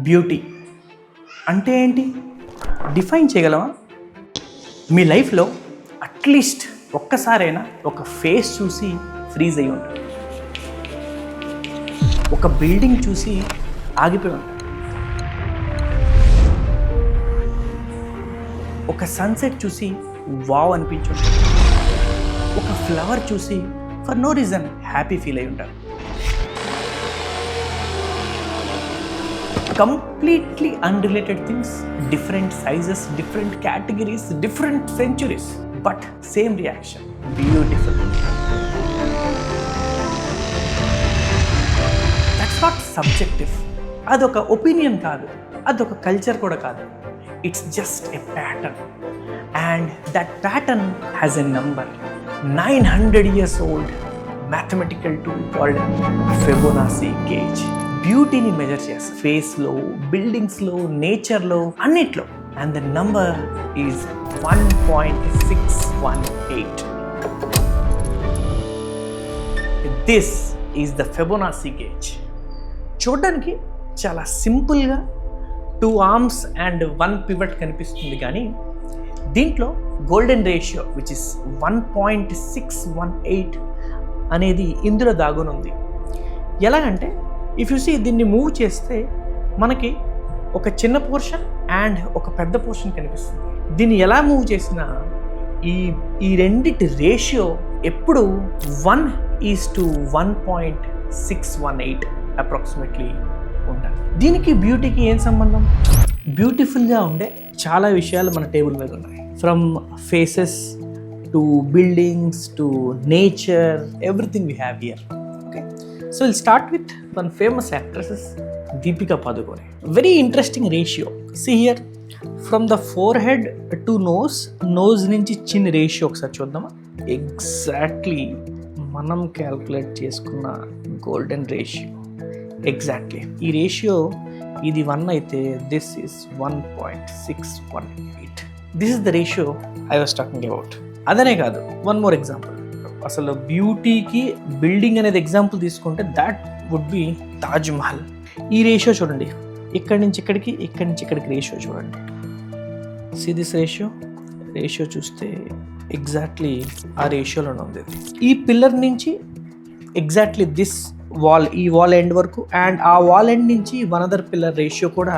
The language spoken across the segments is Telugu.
బ్యూటీ అంటే ఏంటి? డిఫైన్ చేయగలవా? మీ లైఫ్లో అట్లీస్ట్ ఒక్కసారైనా ఒక ఫేస్ చూసి ఫ్రీజ్ అయ్యి ఉంటారు, ఒక బిల్డింగ్ చూసి ఆగిపోయి ఉంటారు, ఒక సన్సెట్ చూసి వావ్ అనిపించు, ఒక ఫ్లవర్ చూసి for no reason happy feel అయి ఉంటారు. Completely unrelated things, different sizes, different categories, different centuries, but same reaction. Beautiful. That's not subjective. అదొక ఒపీనియన్ కాదు, అదొక కల్చర్ కూడా కాదు. It's just a pattern, and that pattern has a number. 900 years old mathematical tool called Fibonacci gauge. బ్యూటీని మెజర్ చేస్తారు ఫేస్లో, బిల్డింగ్స్లో, నేచర్లో, అన్నిట్లో. And the number is 1.618. This is the Fibonacci gauge. చూడడానికి చాలా సింపుల్గా 2 arms అండ్ 1 pivot కనిపిస్తుంది, కానీ దీంట్లో గోల్డెన్ రేషియో విచ్ ఇస్ 1.618 అనేది ఇందులో దాగునుంది. ఎలాగంటే ఇఫ్ యు సీ, దీన్ని మూవ్ చేస్తే మనకి ఒక చిన్న పోర్షన్ అండ్ ఒక పెద్ద పోర్షన్ కనిపిస్తుంది. దీన్ని ఎలా మూవ్ చేసినా ఈ రెండిటి రేషియో ఎప్పుడు 1:1.618 అప్రాక్సిమేట్లీ ఉండాలి. దీనికి బ్యూటీకి ఏం సంబంధం? బ్యూటిఫుల్గా ఉండే చాలా విషయాలు మన టేబుల్ మీద ఉన్నాయి. From faces to buildings to nature, everything we have here. So we'll start with one famous actress, Deepika Padukone. Very interesting ratio. See here, from the forehead to nose నుంచి chin ratio ఒకసారి చూద్దామా? ఎగ్జాక్ట్లీ మనం క్యాల్కులేట్ చేసుకున్న గోల్డెన్ రేషియో. ఎగ్జాక్ట్లీ ఈ రేషియో ఇది 1 అయితే this is 1.618. This is the ratio I was talking about. అదనే కాదు, వన్ మోర్ ఎగ్జాంపుల్. అసలు బ్యూటీకి బిల్డింగ్ అనేది ఎగ్జాంపుల్ తీసుకుంటే that would be Taj Mahal. ఈ రేషియో చూడండి, ఇక్కడి నుంచి ఇక్కడికి, ఇక్కడి నుంచి ఇక్కడికి రేషియో చూడండి. సీ దిస్ రేషియో చూస్తే ఎగ్జాక్ట్లీ ఆ రేషియోలోనే ఉంది. ఈ పిల్లర్ నుంచి ఎగ్జాక్ట్లీ దిస్ వాల్, ఈ వాల్ ఎండ్ వరకు, అండ్ ఆ వాల్ ఎండ్ నుంచి వన్ అదర్ పిల్లర్ రేషియో కూడా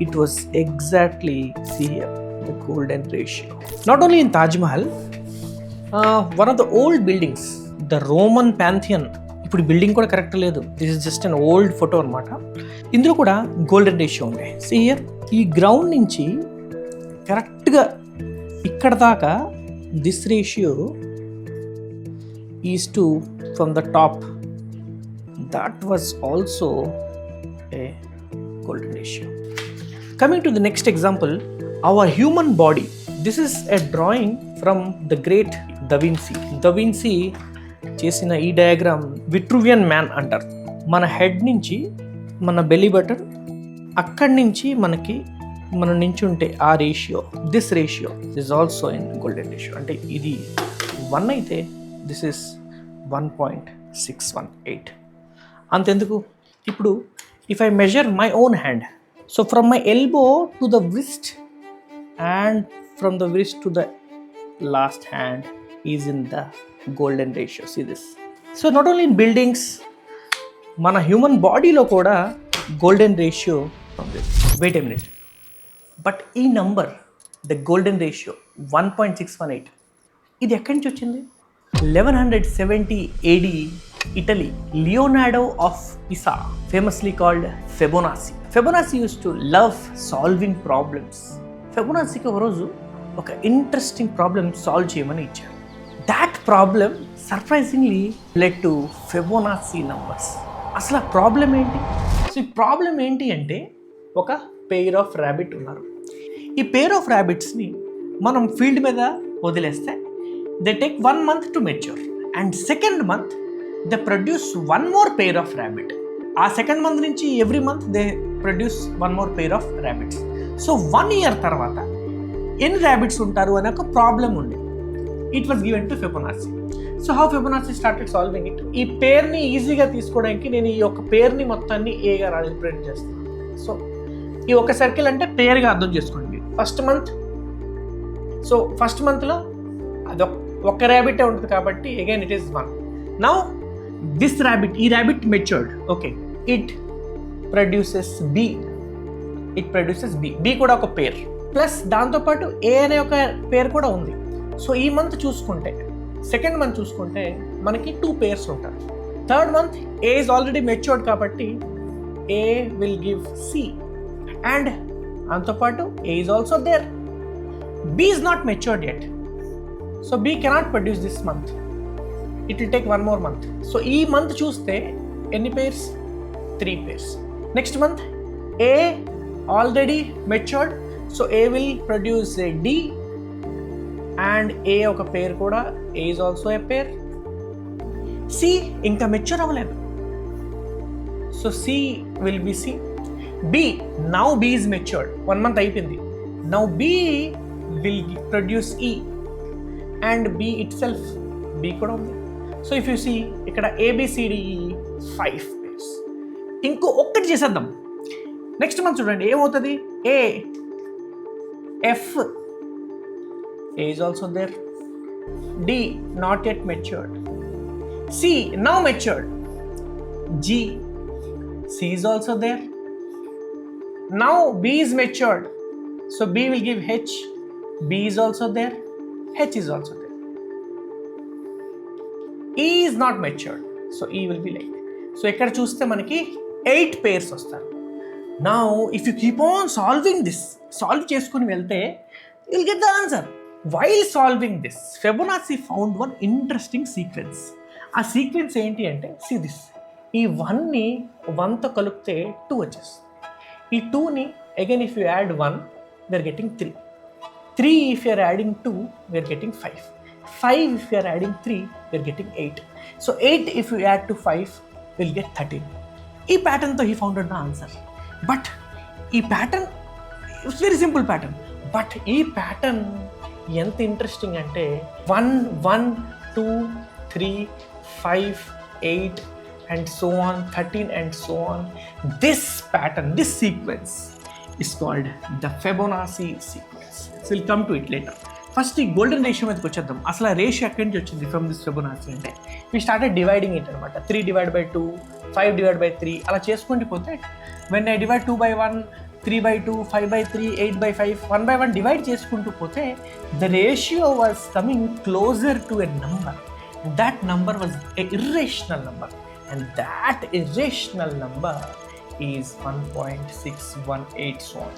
it was exactly see here the golden ratio. Not only in Taj Mahal, one of the old buildings, the Roman Pantheon. ఇప్పుడు బిల్డింగ్ కూడా కరెక్ట్ లేదు, this is just an old photo అనమాట. ఇందులో కూడా గోల్డెన్ రేషియో ఉండే. సీ హియర్, ఈ గ్రౌండ్ నుంచి కరెక్ట్గా ఇక్కడ దాకా this ratio is to from the top, that was also a golden ratio. Coming to the next example, our human body. This is a drawing from the great da Vinci చేసిన ఈ డయాగ్రామ్ విట్రూవియన్ మ్యాన్ అంటారు. మన హెడ్ నుంచి మన బెల్లీ బటన్, అక్కడి నుంచి మనం నించుంటే ఆ ratio, this ratio is also in golden ratio. అంటే ఇది 1 అయితే దిస్ ఇస్ 1.618. అంతెందుకు, ఇప్పుడు if I measure my own hand, so from my elbow to the wrist and from the wrist to the last hand is in the golden ratio. See this. So not only in buildings, మన హ్యూమన్ బాడీలో కూడా గోల్డెన్ రేషియో ఉంది. వెయిట్ ఎ మినిట్, బట్ ఈ నంబర్ ద గోల్డెన్ రేషియో 1.618 ఇది ఎక్కడి నుంచి వచ్చింది? 1170 AD Italy, Leonardo of Pisa, famously called Fibonacci. Fibonacci use to love solving problems. ఫిబొనాసీకి ఒకరోజు ఒక ఇంట్రెస్టింగ్ ప్రాబ్లమ్ సాల్వ్ చేయమని ఇచ్చారు. That problem surprisingly led to Fibonacci numbers. అసలు ఆ ప్రాబ్లం ఏంటి? సో ఈ ప్రాబ్లం ఏంటి అంటే, ఒక పెయిర్ ఆఫ్ ర్యాబిట్ ఉన్నారు. ఈ పెయిర్ ఆఫ్ ర్యాబిట్స్ని మనం ఫీల్డ్ మీద వదిలేస్తే they take 1 month to mature, and second month they produce 1 more pair of rabbit. ఆ సెకండ్ మంత్ నుంచి every month they produce 1 more pair of rabbits. So 1 year తర్వాత ఎన్ని ర్యాబిట్స్ ఉంటారు అనే ఒక ప్రాబ్లం ఉంది. it was given to Fibonacci. So how Fibonacci started solving it? ఈ పేరుని ఈజీగా తీసుకోవడానికి నేను ఈ యొక్క పేరుని మొత్తాన్ని ఏగా రిప్రజెంట్ చేస్తాను. సో ఈ ఒక సర్కిల్ అంటే పేరుగా అర్థం చేసుకోండి. ఫస్ట్ మంత్, సో ఫస్ట్ మంత్లో అది ఒక ర్యాబిటే ఉంటుంది కాబట్టి again it is 1. Now this rabbit, ఈ rabbit matured, okay, it produces B. B కూడా ఒక పేరు, ప్లస్ దాంతోపాటు ఏ అనే ఒక పేరు కూడా ఉంది. సో ఈ మంత్ చూసుకుంటే, సెకండ్ మంత్ చూసుకుంటే మనకి 2 పేర్స్ ఉంటారు. Third month A is already matured కాబట్టి A will give C, and దాంతోపాటు A is also there. B is not matured yet, so B cannot produce this month, it will take 1 more month. So ఈ మంత్ చూస్తే ఎన్ని pairs? 3 pairs. Next month A already matured, so A will produce a D, and A ఒక పేరు కూడా, A is also a pair. C ఇంకా మెచ్యూర్ అవ్వలేదు, so C will be C. B, now B is matured, 1 month అయిపోయింది. Now B will produce E, and B itself, B కూడా ఉంది. సో ఇఫ్ యూ సీ ఇక్కడ ఏబిసిడిఈ 5 పేర్స్. ఇంకో ఒక్కటి చేసేద్దాం. నెక్స్ట్ మంత్ చూడండి ఏమవుతుంది? A, F, A is also there. D, not yet matured. C, now matured. G, C is also there. Now B is matured, so B will give H. B is also there. H is also there. E is not matured, so E will be late. So ikkada chuste manaki 8 pairs vastaru. Now if you keep on solving this, solve cheskoni velte, you will get the answer. While solving this, Fibonacci found one interesting sequence. ఆ సీక్వెన్స్ ఏంటి అంటే, see this, ఈ 1ని 1తో కలిపితే 2 వచ్చేస్తుంది. ఈ 2ని again if you add 1, we are getting 3. 3 if you are adding 2, we are getting 5. 5 if you are adding 3, we are getting 8. So 8 if you add to 5, we will get 13. ఈ ప్యాటర్న్తో he found the answer. But ఈ pattern, it's very simple pattern. But ఈ ప్యాటర్న్ ఎంత ఇంట్రెస్టింగ్ అంటే 1 1 2 3 5 8 and so on, 13 and so on. This pattern, this sequence is called the Fibonacci sequence. So we'll come to it later. First ఈ గోల్డెన్ రేషియో మీదకి వచ్చేద్దాం. అసలు ఆ రేషియో ఎక్కడి నుంచి వచ్చింది ఫ్రమ్ దిస్ Fibonacci అంటే, we started dividing it అనమాట. 3 divided by 2, 5 divided by 3 అలా చేసుకుంటూ పోతే, when I divide 2 by 1, 3 by 2, 5 by 3, 8 by 5, 1 by 1 divide చేసుకుంటూ పోతే the ratio was coming closer to a number. That number was a irrational number, and that irrational number is 1.618 so on.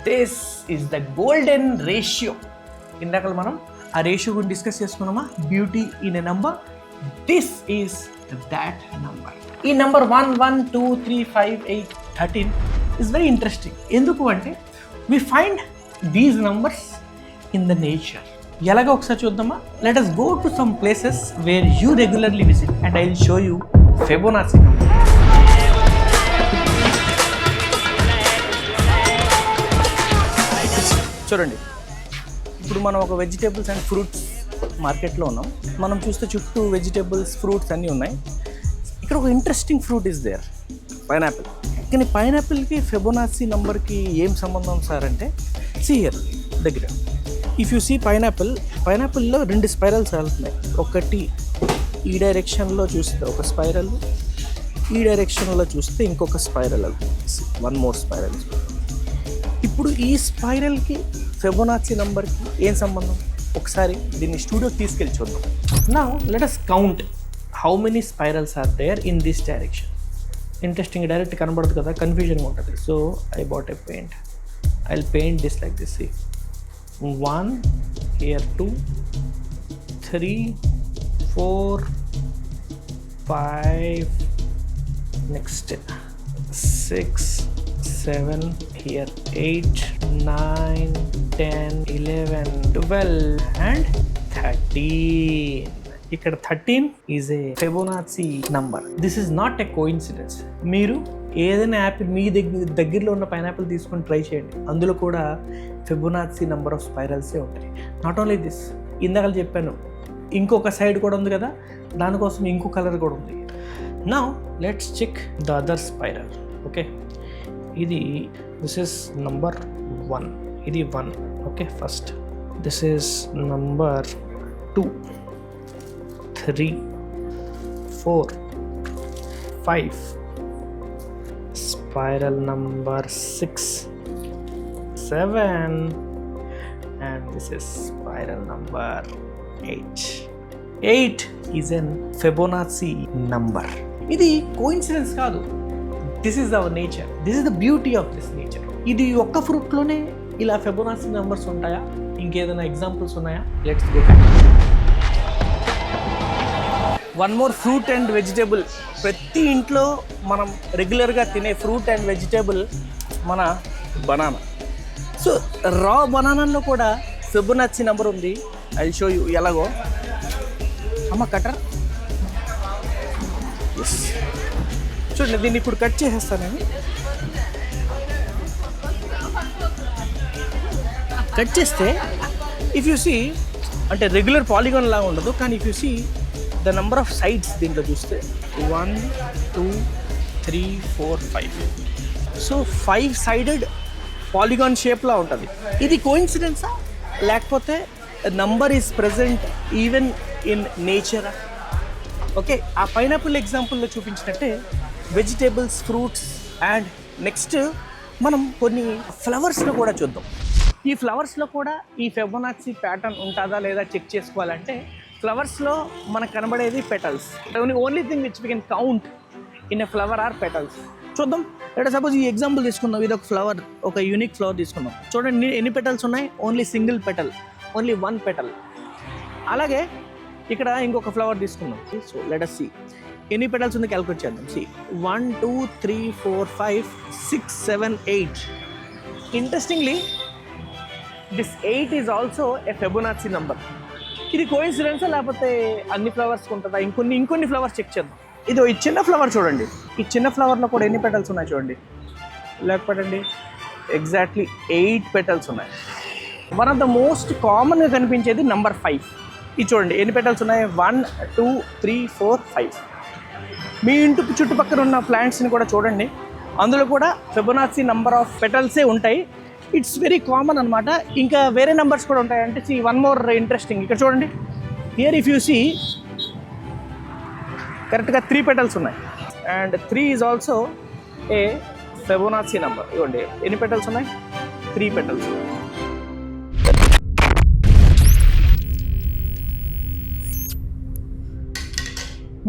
This is the golden ratio. ఇందాక మనం ఆ రేషియో గురించి డిస్కస్ చేసుకున్నామా, beauty in a number. This is that number. ఈ నంబర్ 1 1 2 3 5 8 13 is very interesting. ఎందుకు అంటే we find these numbers in the nature. ఎలాగో ఒకసారి చూద్దామా? Let us go to some places where you regularly visit and I will show you Fibonacci number. చూడండి, ఇప్పుడు మనం ఒక వెజిటేబుల్స్ అండ్ ఫ్రూట్స్ మార్కెట్లో ఉన్నాం. మనం చూస్తే చుట్టూ వెజిటేబుల్స్, ఫ్రూట్స్ అన్నీ ఉన్నాయి. ఇక్కడ ఒక interesting fruit is there, pineapple. కానీ పైనాపిల్కి ఫిబొనాచి నంబర్కి ఏం సంబంధం సార్ అంటే, సీ హియర్ దగ్గర ఇఫ్ యూ సీ పైనాపిల్లో 2 స్పైరల్స్ వెళ్తున్నాయి. ఒకటి ఈ డైరెక్షన్లో చూస్తే ఒక స్పైరల్, ఈ డైరెక్షన్లో చూస్తే ఇంకొక స్పైరల్ వెళ్తుంది. 1 more స్పైరల్. ఇప్పుడు ఈ స్పైరల్కి ఫిబొనాచి నంబర్కి ఏం సంబంధం? ఒకసారి దీన్ని స్టూడియోకి తీసుకెళ్ళి చూద్దాం. Now let us count how many spirals are there in this direction. Interesting, direct కనబడదు కదా, కన్ఫ్యూజన్గా ఉంటుంది. So I bought a paint, I will paint this like this. 1 here, 2 3 4 5, next 6 7 here, 8 9 10 11 12 and 13. ఇక్కడ 13 is a Fibonacci number. This is not a coincidence. మీరు ఏదైనా యాపిల్ మీ దగ్గరలో ఉన్న పైనాపిల్ తీసుకొని ట్రై చేయండి, అందులో కూడా ఫిబొనాచి నంబర్ ఆఫ్ స్పైరల్సే ఉంటాయి. నాట్ ఓన్లీ దిస్, ఇందాక చెప్పాను ఇంకొక సైడ్ కూడా ఉంది కదా, దానికోసం ఇంకో కలర్ కూడా ఉంది. Now let's check the other spiral. Okay, ఇది దిస్ ఇస్ నంబర్ 1, ఇది 1. Okay, first this is number 2, 3, 4, 5, spiral number 6, 7, and this is spiral number 8. 8 is an Fibonacci number. ఇది కోఇన్సిడెన్స్ కాదు, this is our nature, this is the beauty of this nature. ఇది ఒక్క ఫ్రూట్లోనే ఇలా ఫిబొనాసీ నెంబర్స్ ఉంటాయా? ఇంకేదైనా ఎగ్జాంపుల్స్ ఉన్నాయా? Let's go. One more fruit and vegetable. ప్రతి ఇంట్లో మనం రెగ్యులర్గా తినే ఫ్రూట్ అండ్ వెజిటేబుల్ మన బనానా. సో రా బనానాలో కూడా ఫిబొనాసీ నెంబర్ ఉంది. ఐ షో యూ ఎలాగో. అమ్మ కటర్, ఎస్ చూడండి, దీన్ని ఇప్పుడు కట్ చేసేస్తాను నేను. కట్ చేస్తే ఇఫ్ యూ సీ, అంటే రెగ్యులర్ పాలిగాన్ లాగా ఉండదు, కానీ if you see the number of sides దీంట్లో చూస్తే 1, 2, 3, 4, 5. సో 5 సైడెడ్ పాలిగాన్ షేప్లా ఉంటుంది. ఇది కోఇన్సిడెన్సా లేకపోతే number is present even in నేచరా? ఓకే, ఆ పైనాపిల్ ఎగ్జాంపుల్లో చూపించినట్టే వెజిటేబుల్స్, ఫ్రూట్స్ అండ్ నెక్స్ట్ మనం కొన్ని ఫ్లవర్స్లో కూడా చూద్దాం. ఈ ఫ్లవర్స్లో కూడా ఈ ఫిబొనాసీ ప్యాటర్న్ ఉంటుందా లేదా చెక్ చేసుకోవాలంటే ఫ్లవర్స్లో మనకు కనబడేది petals. Only thing which we can count in a flower are petals. చూద్దాం. లేదా సపోజ్ ఈ ఎగ్జాంపుల్ తీసుకుందాం, ఇది ఒక ఫ్లవర్, ఒక యూనిక్ ఫ్లవర్ తీసుకుందాం. చూడండి ఎన్ని పెటల్స్ ఉన్నాయి, only single petal, only 1 petal. అలాగే ఇక్కడ ఇంకొక ఫ్లవర్ తీసుకుందాం. సో లెట్ us see ఎన్ని పెటల్స్ ఉంది క్యాలిక్యులేట్ చేద్దాం. See 1, 2, 3, 4, 5, 6, 7, 8. Interestingly this 8 is also a Fibonacci number. ఇది కోఇన్సిడెన్సా లేకపోతే అన్ని ఫ్లవర్స్కి ఉంటుందా? ఇంకొన్ని ఫ్లవర్స్ చెక్ చేద్దాం. ఇది ఈ చిన్న ఫ్లవర్ చూడండి, ఈ చిన్న ఫ్లవర్లో కూడా ఎన్ని పెటల్స్ ఉన్నాయి చూడండి. లేకపోతే ఎగ్జాక్ట్లీ 8 పెటల్స్ ఉన్నాయి. వన్ ఆఫ్ ద మోస్ట్ కామన్గా కనిపించేది నంబర్ 5. ఇది చూడండి ఎన్ని పెటల్స్ ఉన్నాయి, 1, 2, 3, 4, 5. మీ ఇంటి చుట్టుపక్కల ఉన్న ప్లాంట్స్ని కూడా చూడండి, అందులో కూడా ఫిబొనాసీ నంబర్ ఆఫ్ పెటల్సే ఉంటాయి. ఇట్స్ వెరీ కామన్ అనమాట. ఇంకా వేరే నెంబర్స్ కూడా ఉంటాయి. అంటే సి వన్ మోర్ ఇంట్రెస్టింగ్, ఇక్కడ చూడండి, హియర్ ఇఫ్ యూ సీ కరెక్ట్గా 3 పెటల్స్ ఉన్నాయి. And 3 is also a Fibonacci number. ఇవ్వండి ఎన్ని పెటల్స్ ఉన్నాయి, 3 పెటల్స్.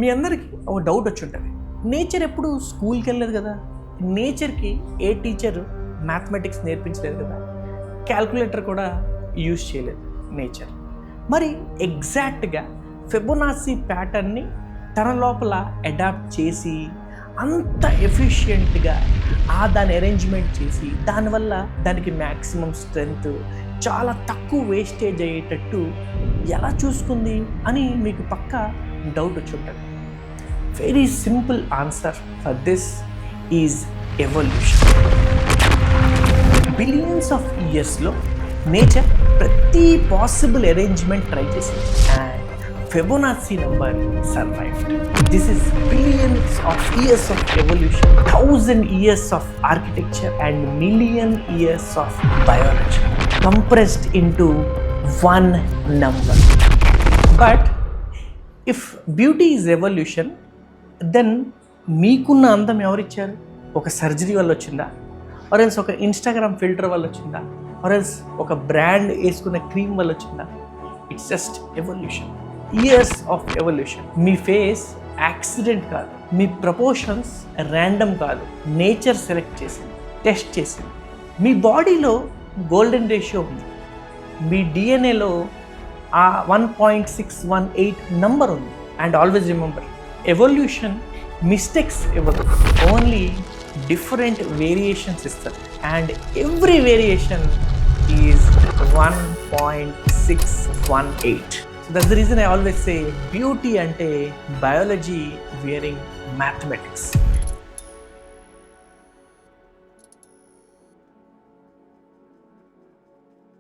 మీ అందరికీ ఒక డౌట్ వచ్చి ఉంటుంది, నేచర్ ఎప్పుడు స్కూల్కి వెళ్ళలేదు కదా, నేచర్కి ఏ టీచర్ మ్యాథమెటిక్స్ నేర్పించలేదు కదా, క్యాల్కులేటర్ కూడా యూజ్ చేయలేదు నేచర్. మరి ఎగ్జాక్ట్గా ఫిబొనాసీ ప్యాటర్న్ని తన లోపల అడాప్ట్ చేసి అంత ఎఫిషియెంట్గా దాని అరేంజ్మెంట్ చేసి దానివల్ల దానికి మ్యాక్సిమం స్ట్రెంగ్త్, చాలా తక్కువ వేస్టేజ్ అయ్యేటట్టు ఎలా చూసుకుంది అని మీకు పక్కా డౌట్ వచ్చి ఉంటుంది. Very simple answer for this is evolution. Billions of ఇయర్స్లో నేచర్ ప్రతి పాసిబుల్ అరేంజ్మెంట్ ట్రై చేసింది and Fibonacci number survived. This is billions of years of evolution, 1000 years of architecture and million years of biology compressed into one number. But if beauty is evolution, then మీకున్న అందం ఎవరిచ్చారు? ఒక సర్జరీ వల్ల వచ్చిందా, ఆర్ఎల్స్ ఒక ఇన్స్టాగ్రామ్ ఫిల్టర్ వల్ల వచ్చిందా, ఆర్ఎల్స్ ఒక బ్రాండ్ వేసుకున్న క్రీమ్ వల్ల వచ్చిందా? It's just evolution, years of evolution. Me face accident కాదు, మీ ప్రపోర్షన్స్ ర్యాండమ్ కాదు, నేచర్ సెలెక్ట్ చేసింది, టెస్ట్ చేసింది. మీ బాడీలో గోల్డెన్ రేషియో ఉంది, మీ డిఎన్ఏలో 1.618 నంబర్ ఉంది. And always remember, evolution mistakes ఇవ్వదు, ఓన్లీ డిఫరెంట్ వేరియేషన్స్ ఇస్తారు. And every variation is 1.618. So that's the reason I always say beauty ante biology wearing mathematics.